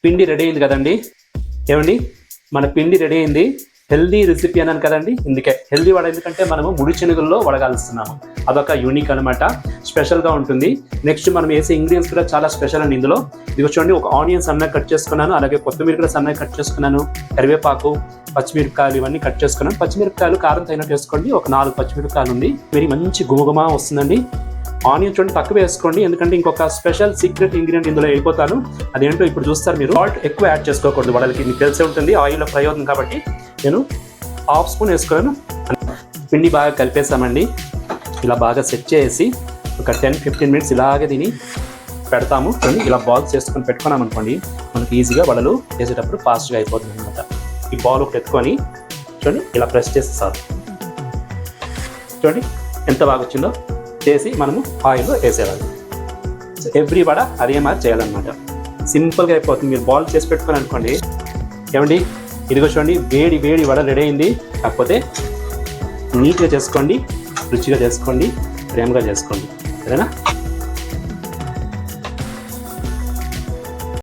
పిండి రెడీ అయింది కదండి. ఏమండి, మన పిండి రెడీ అయింది. హెల్దీ రెసిపీ అన్నాను కదండి. ఇందుకే హెల్దీ వడ, ఎందుకంటే మనము ముడి శనగల్లో వడగాలుస్తున్నాము. అదొక యూనిక్ అనమాట, స్పెషల్గా ఉంటుంది. నెక్స్ట్ మనం వేసే ఇంగ్రీడియంట్స్ కూడా చాలా స్పెషల్ అండి. ఇందులో ఇది చూడండి, ఒక ఆనియన్ సన్నగా కట్ చేసుకున్నాను, అలాగే కొత్తిమీర కూడా సన్నగా కట్ చేసుకున్నాను, కరివేపాకు, పచ్చిమిరపకాయలు ఇవన్నీ కట్ చేసుకున్నాను. పచ్చిమిరపకాయలు కారం తగినట్టు వేసుకోండి, ఒక 4 పచ్చిమిరపకాయలు ఉంది. మరి మంచి గుమగుమ వస్తుందండి. ఆనియన్ చూడండి తక్కువ వేసుకోండి, ఎందుకంటే ఇంకొక స్పెషల్ సీక్రెట్ ఇంగ్రీడియంట్ ఇందులో అయిపోతాను. అదేంటో ఇప్పుడు చూస్తారు మీరు. సాల్ట్ ఎక్కువ యాడ్ చేసుకోకూడదు వడలకి, మీకు తెలిసే ఉంటుంది. ఆయిల్లో ఫ్రై అవుతుంది కాబట్టి నేను ½ స్పూన్ వేసుకున్నాను. పిండి బాగా కలిపేసామండి. ఇలా బాగా సెట్ చేసి ఒక 10-15 మినిట్స్ ఇలాగే దీన్ని పెడతాము. ఇలా బాల్స్ చేసుకొని పెట్టుకున్నాం అనుకోండి, మనకి ఈజీగా వడలు వేసేటప్పుడు ఫాస్ట్గా అయిపోతుంది అనమాట. ఈ బాల్ ఒకటి ఎత్తుకొని చూడండి ఇలా ప్రెస్ చేసేసారు. చూడండి ఎంత బాగా వచ్చిందో. చేసి మనము ఆయిల్లో వేసేయాలి. సో ఎవ్రీ వడ అదే మాది చేయాలన్నమాట. సింపుల్గా అయిపోతుంది. మీరు బాల్ చేసి పెట్టుకొని అనుకోండి. ఏమండి, ఇదిగో చూడండి, వేడి వేడి వడ రెడీ అయింది. కాకపోతే నీట్గా చేసుకోండి, రుచిగా చేసుకోండి, ప్రేమగా చేసుకోండి, సరేనా?